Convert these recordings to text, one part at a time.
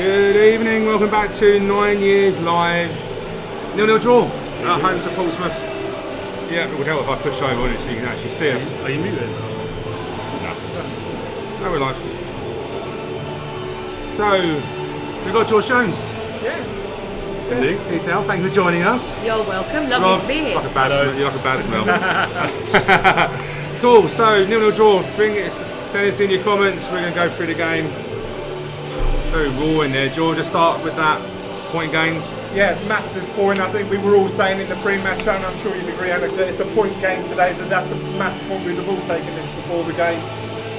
Good evening, welcome back to 9 Years Live. 0-0 draw at home to Portsmouth. Yeah, it would help if I pushed over on it so you can actually see us. Are you muted? No, we're live. So, we've got George Jones. Yeah. Luke Teasdale, thank you for joining us. You're welcome, lovely to be here. Like a bad smell. You're like a bad smell. Cool, so 0-0 draw. Send us in your comments, we're going to go through the game. Very raw in there. George, let's start with that point gained. Yeah, massive point. I think we were all saying in the pre-match, and I'm sure you'd agree, Alex, that it's a point game today, but that's a massive point. We'd have all taken this before the game.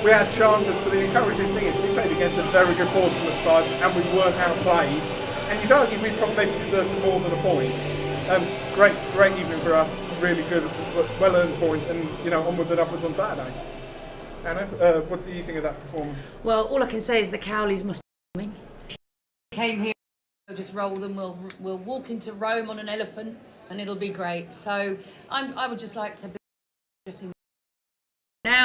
We had chances, but the encouraging thing is we played against a very good Portsmouth side and we weren't outplayed. And you'd argue we probably maybe deserved more than a point. Great evening for us. Really good, well-earned point, and onwards and upwards on Saturday. Anna, what do you think of that performance? Well, all I can say is the Cowleys must be coming. Came here, we'll just roll them. We'll walk into Rome on an elephant, and it'll be great. So I would just like to be just in now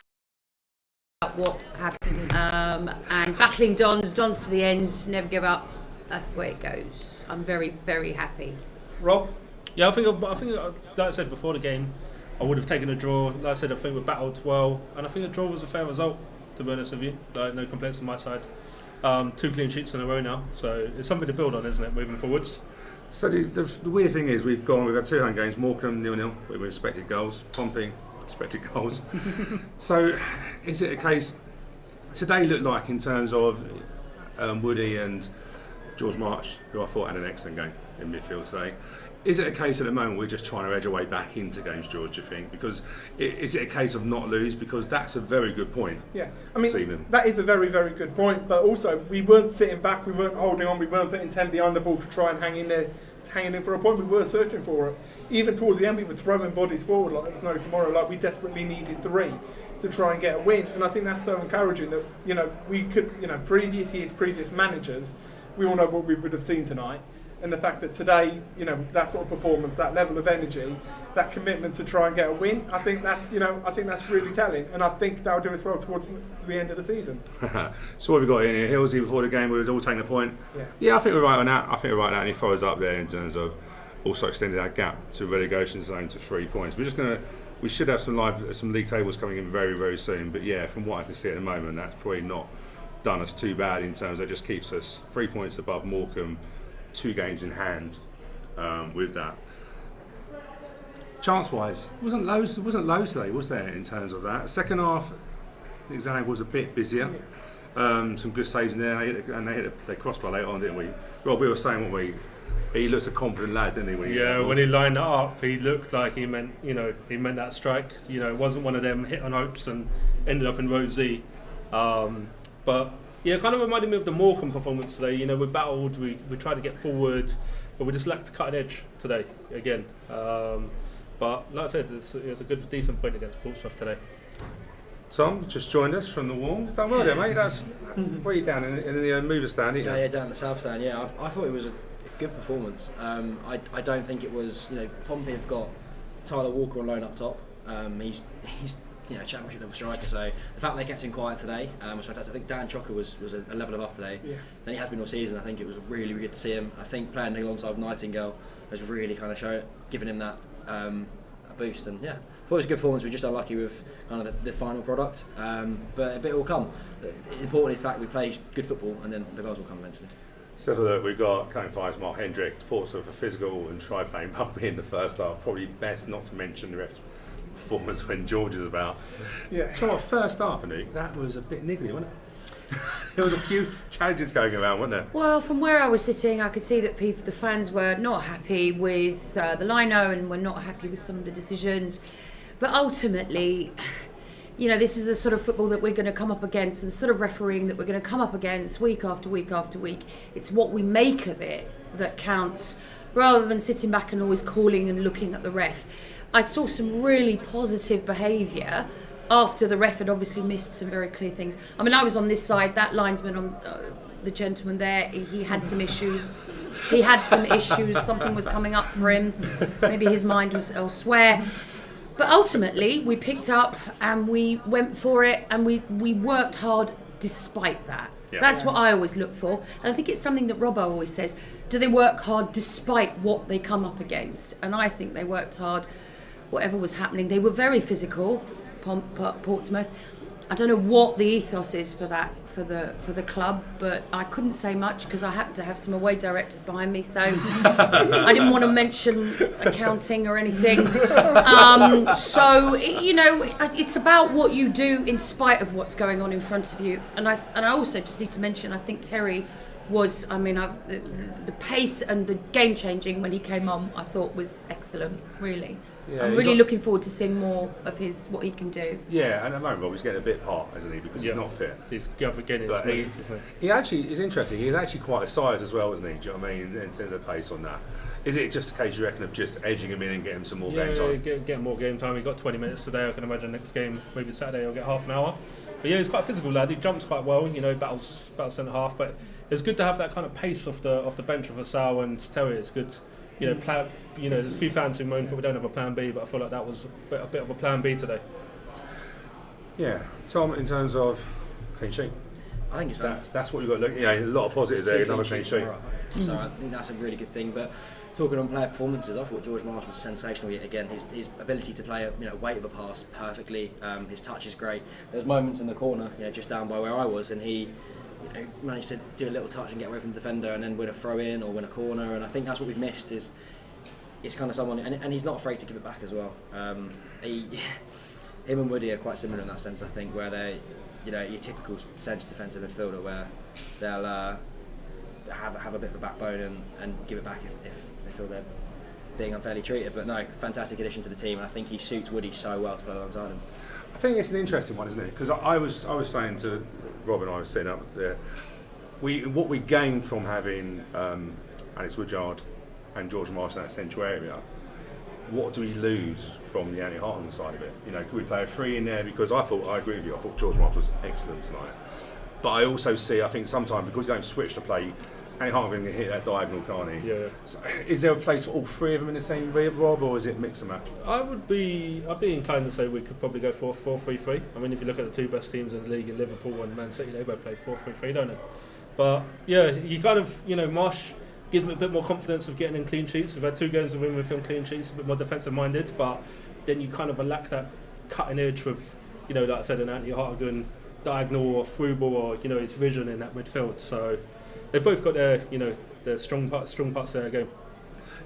about what happened and battling Dons to the end. Never give up. That's the way it goes. I'm very, very happy. Rob? Yeah, I think like I said before the game, I would have taken a draw. Like I said, I think we battled well, and I think a draw was a fair result, to be honest with you. Like, no complaints on my side. 2 clean sheets in a row now, so it's something to build on, isn't it, moving forwards? So the weird thing is we've had 2 home games, Morecambe 0-0 with expected goals, Pompey expected goals. So is it a case, today looked like in terms of Woody and George March, who I thought had an excellent game in midfield today. Is it a case at the moment we're just trying to edge our way back into games, George, do you think? Because is it a case of not lose? Because that's a very good point. Yeah, I mean, that is a very, very good point. But also, we weren't sitting back, we weren't holding on, we weren't putting 10 behind the ball to try and hang in for a point. We were searching for it. Even towards the end, we were throwing bodies forward like there was no tomorrow. Like we desperately needed 3 to try and get a win. And I think that's so encouraging that, we could, previous years, previous managers, we all know what we would have seen tonight. And the fact that today, that sort of performance, that level of energy, that commitment to try and get a win, I think that's really telling, and I think that'll do us well towards the end of the season. So what have we got in here? Hillsy before the game, we were all taking a point. Yeah, I think we're right on that. And he follows up there in terms of also extending that gap to relegation zone to 3 points. We should have some league tables coming in very, very soon. But yeah, from what I can see at the moment, that's probably not done us too bad in terms of it just keeps us 3 points above Morecambe. 2 games in hand with that. Chance-wise, it wasn't low today, was there, in terms of that? Second half, I think Zanev was a bit busier. Some good saves in there, they crossbar later on, didn't we? Rob, we were saying, he looked a confident lad, didn't he? When he lined it up, he looked like he meant that strike. It wasn't one of them hit on hopes and ended up in row Z. But yeah, it kind of reminded me of the Morecambe performance today. We battled, we tried to get forward, but we just lacked cutting edge today again. But like I said, it's a good, decent point against Portsmouth today. Tom just joined us from the wall. Done well there, mate. Where are you down in the mover stand? Yeah, down the south stand. Yeah, I thought it was a good performance. I don't think it was. Pompey have got Tyler Walker on loan up top. He's championship level striker, so the fact they kept him quiet today was fantastic. I think Dan Chocker was a level above today than he has been all season. I think it was really, really good to see him. I think playing alongside Nightingale has really kind of given him that a boost, and yeah, I thought it was a good performance. We're just unlucky with kind of the final product, but it will come. Important is the fact we play good football and then the goals will come eventually. So look, we've got Cone Fives, Mark Hendrick, Portsmouth for physical and try playing rugby in the first half. Probably best not to mention the rest. Performance when George is about. Yeah. So what, first half, Anouk, that was a bit niggly, wasn't it? There was a few challenges going around, wasn't there? Well, from where I was sitting, I could see that the fans were not happy with the lino and were not happy with some of the decisions. But ultimately, this is the sort of football that we're going to come up against, and the sort of refereeing that we're going to come up against week after week after week. It's what we make of it that counts, rather than sitting back and always calling and looking at the ref. I saw some really positive behaviour after the ref had obviously missed some very clear things. I mean, I was on this side, that linesman on the gentleman there, he had some issues. Something was coming up for him. Maybe his mind was elsewhere. But ultimately, we picked up and we went for it and we worked hard despite that. Yeah. That's what I always look for. And I think it's something that Robbo always says. Do they work hard despite what they come up against? And I think they worked hard, whatever was happening. They were very physical, Portsmouth. I don't know what the ethos is for that for the club, but I couldn't say much because I happened to have some away directors behind me, so I didn't want to mention accounting or anything. It's about what you do in spite of what's going on in front of you. And I also just need to mention, I think Terry was, the pace and the game changing when he came on, I thought was excellent, really. Yeah, I'm really looking forward to seeing more of what he can do. Yeah, and at the moment, Rob, he's getting a bit hot, isn't he? Because he's not fit. He's getting But he actually is interesting. He's actually quite a size as well, isn't he? Do you know what I mean? Instead of the pace on that. Is it just a case, you reckon, of just edging him in and getting some more game time? Get more game time. He got 20 minutes today. I can imagine next game, maybe Saturday, he'll get half an hour. But yeah, he's quite a physical lad. He jumps quite well. Battles centre half. But it's good to have that kind of pace off the bench of Asal and Terry. It's good. There's a few fans who moan that we don't have a plan B, but I feel like that was a bit of a plan B today. Yeah, Tom, in terms of clean sheet, I think it's that's what you've got to look. Yeah, a lot of positives there. Another clean sheet. So I think that's a really good thing. But talking on player performances, I thought George Marsh was sensational yet again. His ability to play a weight of a pass perfectly. His touch is great. There's moments in the corner, just down by where I was, and he managed to do a little touch and get away from the defender and then win a throw in or win a corner. And I think that's what we've missed is kind of someone, and he's not afraid to give it back as well. Him and Woody are quite similar in that sense, I think, where they, your typical centre defensive midfielder where they'll have a bit of a backbone and give it back if they feel they're being unfairly treated. But no, fantastic addition to the team, and I think he suits Woody so well to play alongside him. I think it's an interesting one, isn't it? Because I was saying to Rob and I was sitting up there, what we gained from having Alex Woodyard and George Marsh in that central area, what do we lose from the Andy Hartland side of it? Could we play a three in there? Because I agree with you, I thought George Marsh was excellent tonight. But I also see, I think sometimes because you don't switch the play, Andy Hartland can hit that diagonal, can't he? Yeah. So is there a place for all three of them in the same way, Rob, or is it mix and match? I'd be inclined to say we could probably go 4-4-3-3. I mean, if you look at the two best teams in the league, in Liverpool and Man City, they both play 4-3-3, don't they? But yeah, you kind of, Marsh gives me a bit more confidence of getting in clean sheets. We've had 2 games with him with him clean sheets, a bit more defensive minded, but then you kind of lack that cutting edge with, like I said, an Anthony Hartigan diagonal or through ball or his vision in that midfield. So they've both got their strong parts of their game.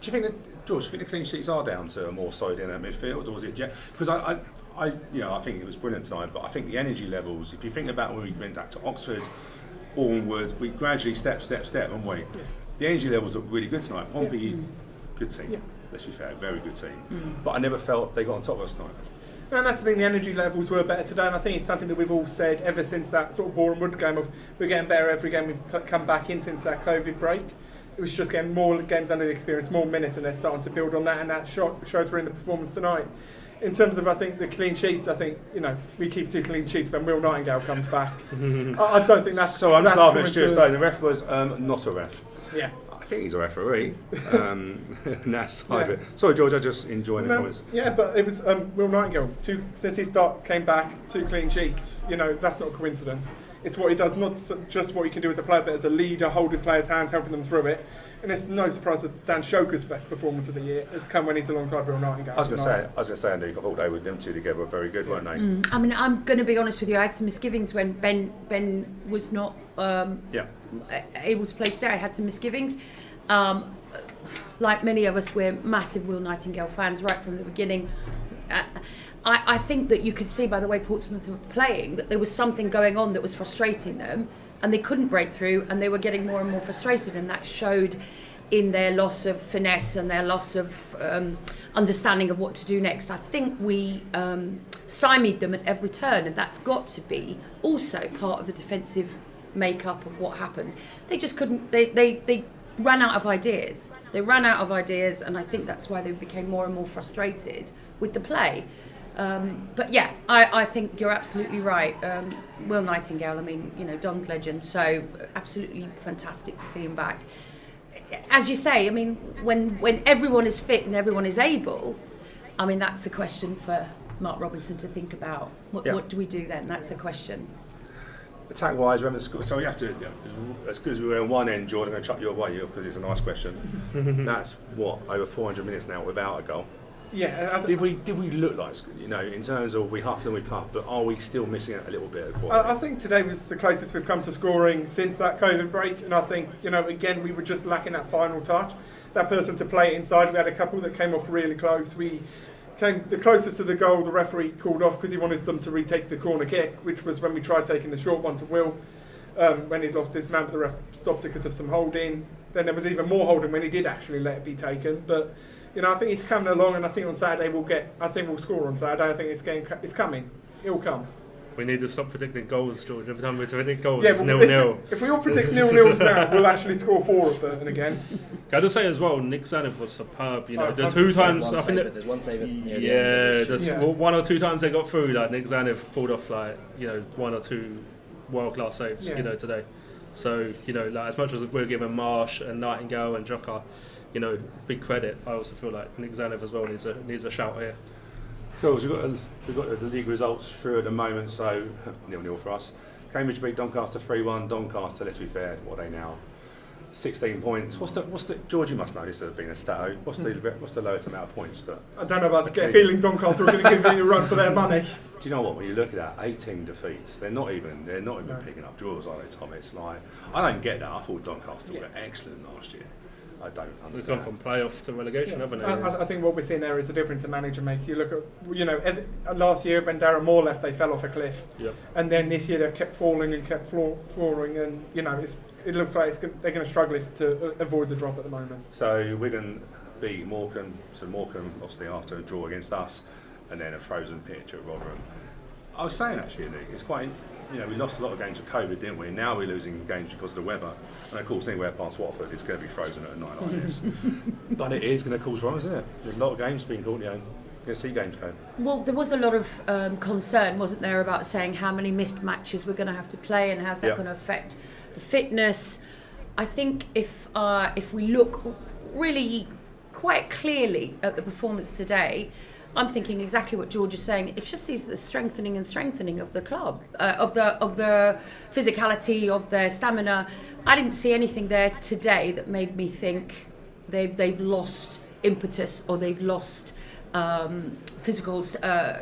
Do you think that, George? Do you think the clean sheets are down to a more solid in that midfield, or was it? Because I think it was brilliant tonight, but I think the energy levels. If you think about when we went back to Oxford, Bournemouth, we gradually step, haven't we? Yeah. The energy levels look really good tonight. Pompey, good team. Yeah. Let's be fair, very good team. But I never felt they got on top of us tonight. And that's the thing, the energy levels were better today, and I think it's something that we've all said ever since that sort of Bournemouth game of we're getting better every game we've come back in since that COVID break. It was just getting more games under the experience, more minutes, and they're starting to build on that, and that show through in the performance tonight. In terms of, I think, the clean sheets, I think, we keep 2 clean sheets when Will Nightingale comes back. I don't think that's... So I'm just laughing at Stuart Stone. The ref was not a ref. Yeah. I think he's a referee. That side of it. Sorry, George, I just enjoyed the comments. Yeah, but it was Will Nightingale. Since he came back, 2 clean sheets. That's not a coincidence. It's what he does, not just what he can do as a player, but as a leader, holding players' hands, helping them through it. And it's no surprise that Dan Shoker's best performance of the year has come when he's alongside Will Nightingale. I was going to say, Andy, I thought them two together were very good, weren't they? I mean, I'm going to be honest with you. I had some misgivings when Ben was not able to play today. I had some misgivings. Like many of us, we're massive Will Nightingale fans right from the beginning. I think that you could see by the way Portsmouth were playing that there was something going on that was frustrating them, and they couldn't break through, and they were getting more and more frustrated, and that showed in their loss of finesse and their loss of understanding of what to do next. I think we stymied them at every turn, and that's got to be also part of the defensive makeup of what happened. They just couldn't. They ran out of ideas. They ran out of ideas, and I think that's why they became more and more frustrated with the play. But yeah, I think you're absolutely right. Will Nightingale, I mean, Don's legend, so absolutely fantastic to see him back. As you say, I mean, when everyone is fit and everyone is able, I mean, that's a question for Mark Robinson to think about. What do we do then? That's a question. attack wise, we haven't scored. So we have to, as good as we were on one end, George, I'm going to chuck your way because it's a nice question. That's what, over 400 minutes now without a goal. Yeah. Did we look like, in terms of we huffed and we puffed, but are we still missing out a little bit of quality? I think today was the closest we've come to scoring since that COVID break, and I think, again, we were just lacking that final touch, that person to play it inside. We had a couple that came off really close. We came the closest to the goal, the referee called off because he wanted them to retake the corner kick, which was when we tried taking the short one to Will, when he'd lost his man, but the ref stopped it because of some holding. Then there was even more holding when he did actually let it be taken, but I think he's coming along, and I think on Saturday we'll score on Saturday. I think it's coming. It'll come. We need to stop predicting goals, George. Every time we predict goals, Yeah, it's 0-0. If we all predict 0-0s now, we'll actually score 4 at Burton again. Can I just say as well, Nick Zanev was superb. The 100%. two times I think There's one save near the yeah, end. there's one or two times they got through. Like Nick Zanev pulled off one or two world class saves. Today. So as much as we're giving Marsh and Nightingale and Joka, big credit, I also feel like Nick Zanev as well needs a shout here. Cool, so we've got the league results through at the moment, so 0-0 for us. Cambridge beat Doncaster 3-1. Doncaster, let's be fair, what are they now? 16 points. What's the George, you must know this as being a stato. What's the lowest amount of points that? I don't know about the feeling Doncaster are going to give you a run for their money. Do you know what? When you look at that, 18 defeats, they're not even picking up draws, are they, Tom? It's like, I don't get that. I thought Doncaster were excellent last year. I don't understand. We've gone from playoff to relegation, haven't we? I think what we're seeing there is the difference a manager makes. You look at, last year when Darren Moore left, they fell off a cliff. Yep. And then this year they've kept falling and kept flooring, and it looks like they're going to struggle to avoid the drop at the moment. So Wigan beat Morecambe. So Morecambe, obviously, after a draw against us, and then a frozen pitch at Rotherham. I was saying actually, Nick, it's quite. We lost a lot of games with COVID, didn't we? Now we're losing games because of the weather. And of course, anywhere past Watford, it's going to be frozen at a night like this. But it is going to cause problems, isn't it? There's a lot of games being called, going to see games go. Well, there was a lot of concern, wasn't there, about saying how many missed matches we're going to have to play and how's that going to affect the fitness. I think if we look really quite clearly at the performance today, I'm thinking exactly what George is saying. It's just the strengthening of the club, of the physicality, of their stamina. I didn't see anything there today that made me think they've lost impetus or they've lost physical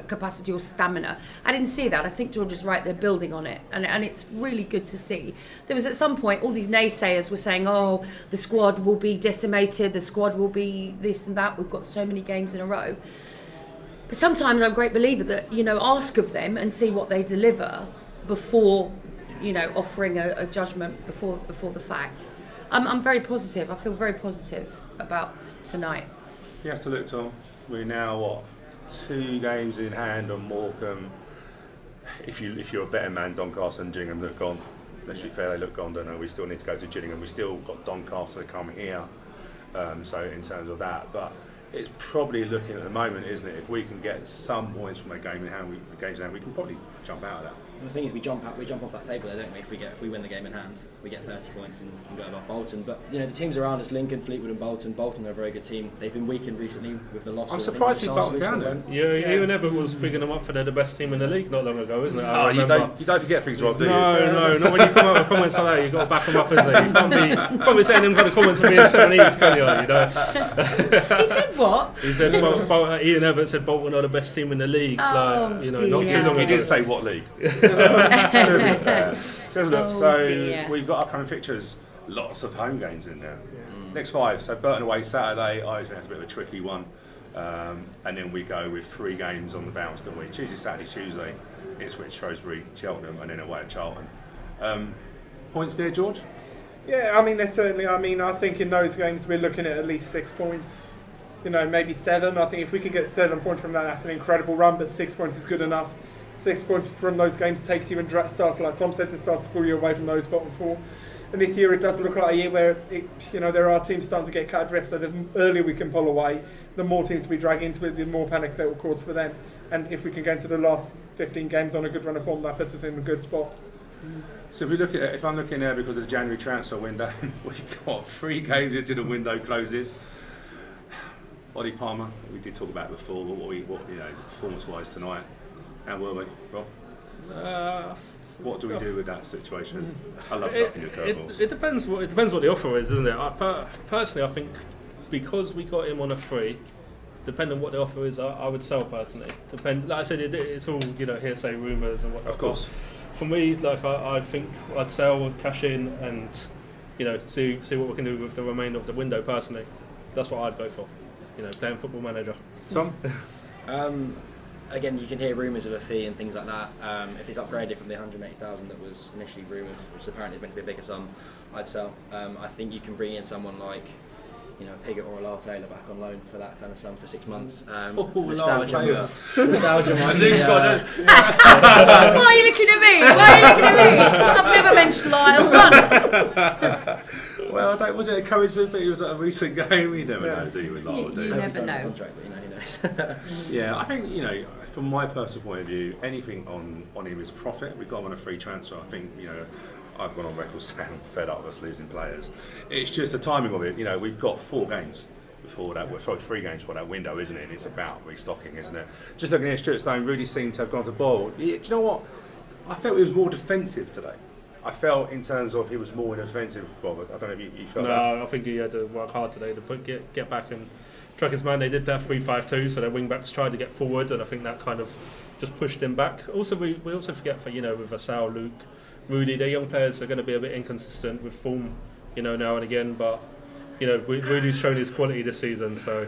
capacity or stamina. I didn't see that. I think George is right. They're building on it, and it's really good to see. There was at some point all these naysayers were saying, "Oh, the squad will be decimated. The squad will be this and that. We've got so many games in a row." But sometimes I'm a great believer that, ask of them and see what they deliver before, offering a judgment before the fact. I'm very positive. I feel very positive about tonight. You have to look, Tom. We're now, 2 games in hand on Morecambe. If you're a better man, Doncaster and Gillingham look gone. Let's be fair, they look gone, don't they? We still need to go to Gillingham. We still got Doncaster to come here. So in terms of that, but it's probably looking at the moment, isn't it? If we can get some points from a game in hand, we can probably jump out of that. The thing is, we jump off that table there, don't we? If we win the game in hand, we get 30 points and go above Bolton. But the teams around us, Lincoln, Fleetwood, and Bolton. Bolton are a very good team. They've been weakened recently with the loss. I'm surprised he Bolton down there. Yeah, even Everton was bigging them up for they're the best team in the league not long ago, isn't it? You don't forget things, Rob, do you? No, not when you come up with comments like that. You've got to back them up, isn't it? You can't be saying them kind of comments and being 17th, can you? He said what? He said Ian Everett said Bolton are the best team in the league. Not too long ago. He didn't say what league. We've got upcoming fixtures, lots of home games in there. Next 5, so Burton away Saturday. I think that's a bit of a tricky one, and then we go with 3 games on the bounce, don't we? Tuesday, Saturday, Tuesday, Ipswich, Shrewsbury, Cheltenham, and then away at Charlton. Points there, George? Yeah, I mean, there's certainly. I think in those games we're looking at least 6 points. Maybe 7. I think if we could get 7 points from that, that's an incredible run. But 6 points is good enough. 6 points from those games takes you and starts, like Tom says, it starts to pull you away from those bottom 4. And this year it does look like a year where there are teams starting to get cut adrift. So the earlier we can pull away, the more teams we drag into it, the more panic that will cause for them. And if we can get into the last 15 games on a good run of form, that puts us in a good spot. So if I'm looking there because of the January transfer window, we've got 3 games into the window closes. Ollie Palmer, we did talk about it before, but what performance-wise tonight, how were we, Rob? What do we do with that situation? I love chucking your curveballs. It depends what the offer is, isn't it? Personally, I think because we got him on a free, depending on what the offer is, I would sell personally. Like I said, it's all hearsay, rumours and whatnot. Of course. For me, like I think I'd sell, cash in, and see what we can do with the remainder of the window. Personally, that's what I'd go for. Playing Football Manager. Tom? Again, you can hear rumours of a fee and things like that. If it's upgraded from the 180,000 that was initially rumoured, which apparently is meant to be a bigger sum, I'd sell. I think you can bring in someone like a Pigott or a Lyle Taylor back on loan for that kind of sum for 6 months. Nostalgia might be... Why are you looking at me? I've never mentioned Lyle once. Well, was it a coincidence that he was at a recent game? You never know, do you, with Lyle? You never know. Contract, but who knows? Yeah, I think, from my personal point of view, anything on him is profit. We got him on a free transfer. I think, I've gone on record saying I'm fed up with us losing players. It's just the timing of it. We've got 4 games before that. We're 3 games before that window, isn't it? And it's about restocking, isn't it? Just looking at Stuart Stone, really seemed to have gone to the ball. Do you know what? I felt he was more defensive today. I felt in terms of he was more defensive, Robert. I don't know if you felt that. No, I think he had to work hard today to get back and track his man. They did that 3-5-2, so their wing backs tried to get forward, and I think that kind of just pushed him back. Also, we also forget with Asal, Luke, Rudy, they're young players. They're going to be a bit inconsistent with form, now and again. But Rudy's shown his quality this season, so.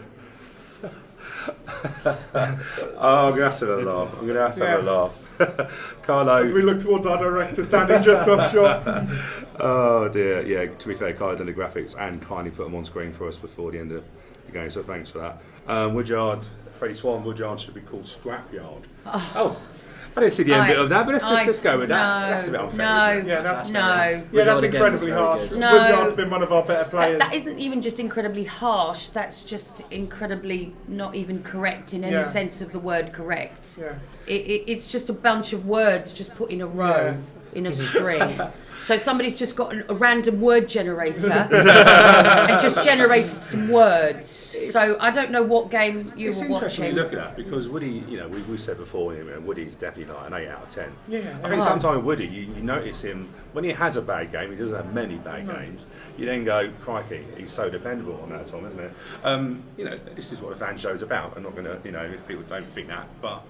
I'm going to have to have a laugh. Carlo. As we look towards our director standing just off shot. Oh dear, yeah, to be fair, Carlo done the graphics and kindly put them on screen for us before the end of the game, so thanks for that. Woodyard, Freddie Swan, Woodyard should be called Scrapyard. Oh. I didn't see the end bit of that, but let's go with that. That's a bit unfair, isn't it? Yeah, Woodyard that's again incredibly was very harsh. good. No. Woodyard's been one of our better players. That isn't even just incredibly harsh, that's just incredibly not even correct in any sense of the word correct. Yeah. It's just a bunch of words just put in a row, in a string. So somebody's just got a random word generator and just generated some words. So I don't know what game you were watching. It's interesting to look at that because Woody, we've said before, Woody's definitely like an 8 out of 10. Yeah. I think sometimes Woody, you notice him when he has a bad game. He doesn't have many bad games. You then go, crikey, he's so dependable on that, Tom, isn't it? This is what a fan show's about. I'm not going to, if people don't think that, but.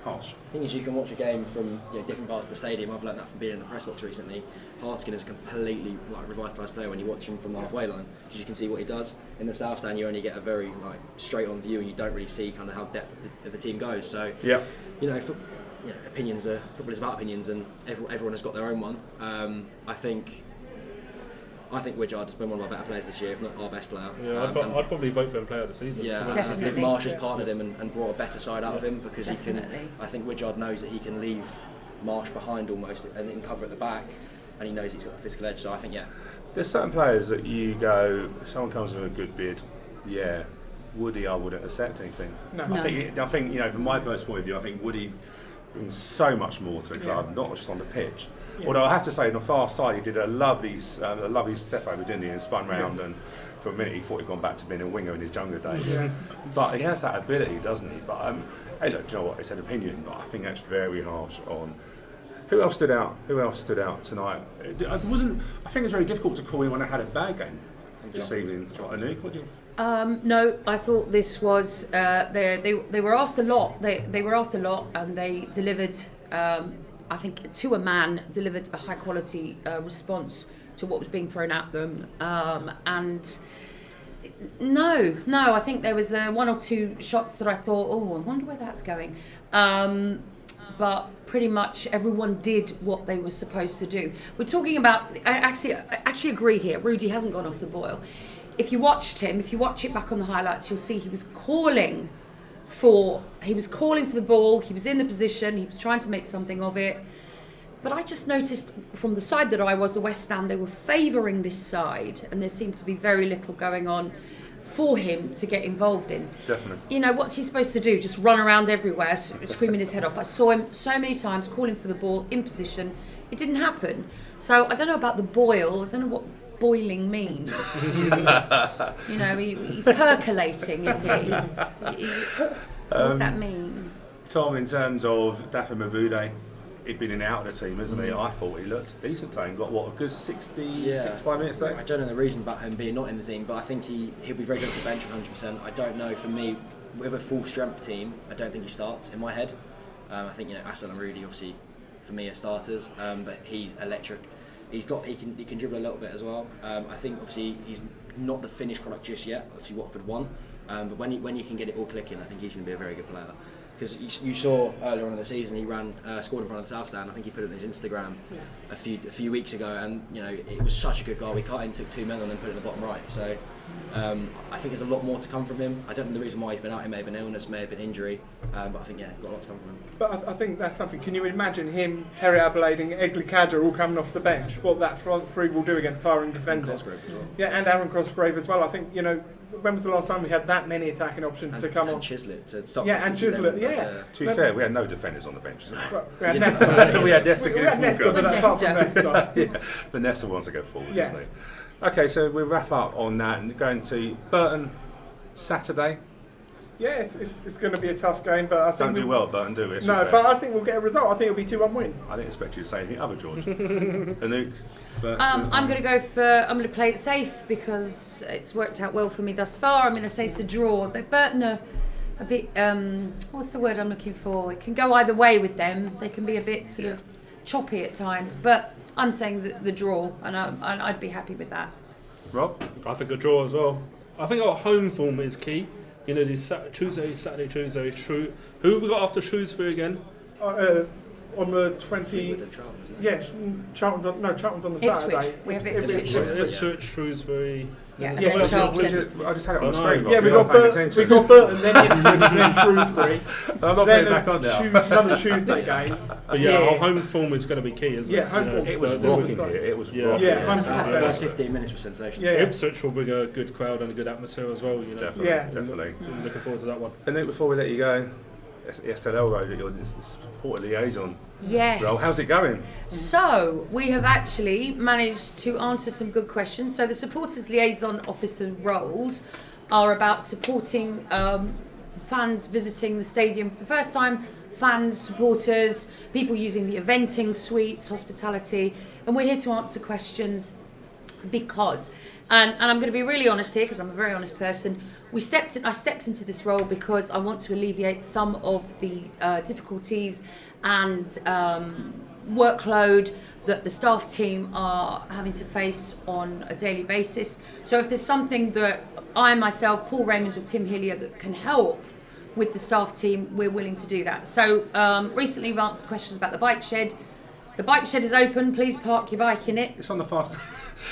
Harsh. The thing is, you can watch a game from different parts of the stadium. I've learned that from being in the press box recently. Hartskin is a completely revitalised player when you watch him from the halfway line, because you can see what he does. In the south stand, you only get a very straight-on view, and you don't really see kind of how depth of the team goes. So, opinions are football is about opinions, and everyone has got their own one. I think Woodyard has been one of our better players this year, if not our best player. Yeah, I'd probably vote for him player of the season. Yeah, Definitely. I think Marsh has partnered him and brought a better side out of him, because Definitely. he can. I think Woodyard knows that he can leave Marsh behind almost and then cover at the back, and he knows he's got a physical edge. So I think There's certain players that you go, if someone comes with a good bid, Woody, I wouldn't accept anything. No. I think from my personal point of view, I think Woody brings so much more to the club, not just on the pitch. Yeah. Although I have to say, on the far side, he did a lovely step over, didn't he, and spun round, and for a minute he thought he'd gone back to being a winger in his younger days. Yeah. But he has that ability, doesn't he? But hey, look, do you know what? It's an opinion, but I think that's very harsh on. Who else stood out? Tonight? I think it's very difficult to call anyone that had a bad game this evening. Anouk, what do you? No, I thought this was they were asked a lot. They were asked a lot, and they delivered. I think to a man delivered a high quality response to what was being thrown at them. And no, I think there was 1 or 2 shots that I thought, I wonder where that's going. But pretty much everyone did what they were supposed to do. We're talking about. I actually agree here. Rudy hasn't gone off the boil. If you watch it back on the highlights, you'll see he was calling for the ball, he was in the position, he was trying to make something of it. But I just noticed from the side that I was, the West Stand, they were favouring this side, and there seemed to be very little going on for him to get involved in. Definitely. What's he supposed to do? Just run around everywhere, screaming his head off. I saw him so many times calling for the ball, in position. It didn't happen. So I don't know about the boil, I don't know what boiling means. He's percolating, is he? What does that mean? Tom, in terms of Dafa Mabude, he'd been in and out of the team, hasn't he? I thought he looked decent today and got a good 65 minutes there. I don't know the reason about him being not in the team, but I think he'll be very good at the bench 100%. I don't know, for me, with a full strength team, I don't think he starts in my head. I think Aston and Rudy obviously for me are starters, but he's electric. He can dribble a little bit as well. I think obviously he's not the finished product just yet. Obviously Watford won, but when he can get it all clicking, I think he's going to be a very good player. Because you saw earlier on in the season he scored in front of the South Stand. I think he put it on his Instagram a few weeks ago, and it was such a good goal. We cut in, took 2 men on, and put it in the bottom right. So I think there's a lot more to come from him. I don't know the reason why he's been out. It may have been illness, may have been injury, but I think got a lot to come from him. But I think that's something. Can you imagine him, Terry Adelaide, and Egley Cadger all coming off the bench? What that front three will do against tiring defenders. Cosgrave as well. Yeah, and Aaron Cosgrave as well. I think when was the last time we had that many attacking options to come on? And Chislett to stop. Yeah, and Chislett. Yeah. To be fair, we had no defenders on the bench. Well, we had Nesta. We had Nesta against Nesta, Walker. but apart from Nesta. Yeah, but Nesta wants to go forward, Yeah. doesn't he? Okay, so we'll wrap up on that and going to Burton Saturday. Yeah, it's going to be a tough game, but I think Don't do well at Burton, do we? No, but I think we'll get a result. I think it'll be 2-1 win. I didn't expect you to say anything other, George. Anouk? Burton. I'm going to play it safe because it's worked out well for me thus far. I'm going to say it's a draw. Burton are a bit, what's the word I'm looking for? It can go either way with them. They can be a bit sort of choppy at times, but I'm saying the draw, and I'd be happy with that. Rob? I think a draw as well. I think our home form is key. This Saturday, Tuesday. Who have we got after Shrewsbury again? On the 20. Yes, Charlton's on the Ipswich. Saturday. We have Ipswich. Ipswich, Shrewsbury. Yeah, and Yeah, then well, Charlton. I just had it on the I screen, know. Rob. Yeah, We we've are got paying Burton, attention. then Ipswich, then Shrewsbury. I'm not putting it back on now. Another Tuesday game. But our home form is going to be key, isn't it? Yeah, home form's It was the- rocking here. It was Yeah. rocking. Yeah, It was fantastic. The first 15 minutes were sensational. Yeah. Ipswich will bring a good crowd and a good atmosphere as well. Definitely, Yeah. definitely. I'm looking forward to that one. And then before we let you go, SLL Road at your support liaison Yes. role. How's it going? So, we have actually managed to answer some good questions. So, the supporters liaison officer roles are about supporting fans visiting the stadium for the first time, fans, supporters, people using the eventing suites, hospitality, and we're here to answer questions because, and I'm going to be really honest here because I'm a very honest person. I stepped into this role because I want to alleviate some of the difficulties and workload that the staff team are having to face on a daily basis. So if there's something that I myself, Paul Raymond or Tim Hillier, that can help with the staff team, we're willing to do that. So recently we've answered questions about the bike shed. The bike shed is open, please park your bike in it. It's on the fast.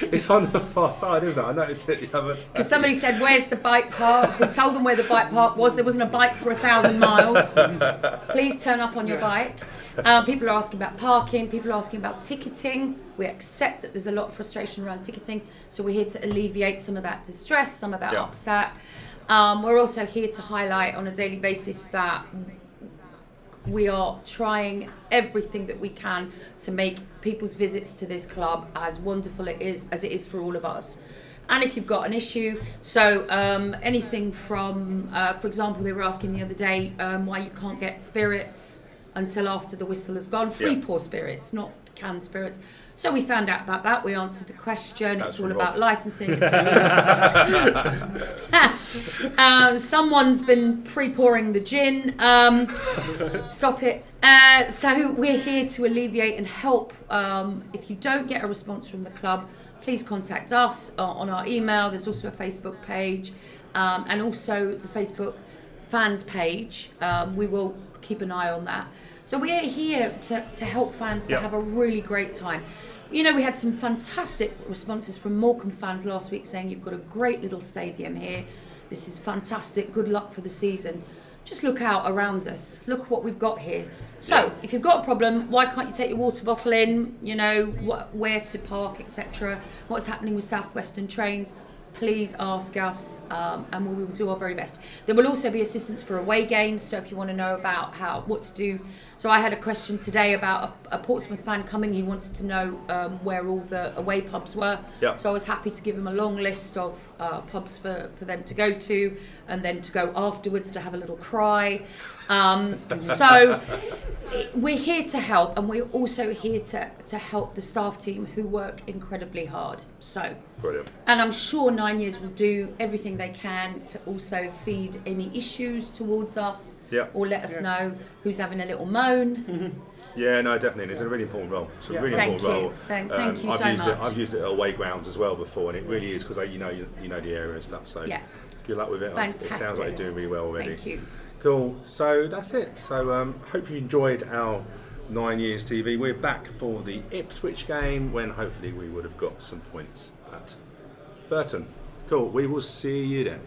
It's on the far side, isn't it? I noticed it the other day. Because somebody said, where's the bike park? We told them where the bike park was. There wasn't a bike for 1,000 miles. Please turn up on your bike. People are asking about parking. People are asking about ticketing. We accept that there's a lot of frustration around ticketing. So we're here to alleviate some of that distress, some of that upset. We're also here to highlight on a daily basis that we are trying everything that we can to make people's visits to this club as wonderful as it is for all of us. And if you've got an issue, so anything from, for example, they were asking the other day why you can't get spirits until after the whistle has gone. Free pour spirits, not canned spirits. So we found out about that. We answered the question. It's all about licensing, etc. Someone's been pre-pouring the gin. Stop it. So we're here to alleviate and help. If you don't get a response from the club, please contact us on our email. There's also a Facebook page and also the Facebook fans page. We will keep an eye on that. So we are here to help fans to have a really great time. We had some fantastic responses from Morecambe fans last week saying you've got a great little stadium here. This is fantastic. Good luck for the season. Just look out around us. Look what we've got here. So if you've got a problem, why can't you take your water bottle in? Where to park, etc. What's happening with South Western trains? Please ask us and we will do our very best. There will also be assistance for away games, so if you want to know about what to do. So I had a question today about a Portsmouth fan coming. He wanted to know where all the away pubs were. Yep. So I was happy to give him a long list of pubs for them to go to and then to go afterwards to have a little cry. So we're here to help, and we're also here to help the staff team who work incredibly hard. So Brilliant. and I'm sure 9 Years will do everything they can to also feed any issues towards us, Yeah. or let us know who's having a little moan. Yeah, no, definitely. It's a really important role. It's a really Thank important you. role. Thank you I've so used much. I've used it at away grounds as well before, and it really is because you know the area and stuff. So Yeah. good luck with it. It sounds like Fantastic. you're doing really well already. Thank you. Cool. So that's it. So hope you enjoyed our 9 Years TV. We're back for the Ipswich game when hopefully we would have got some points at Burton. Cool. We will see you then.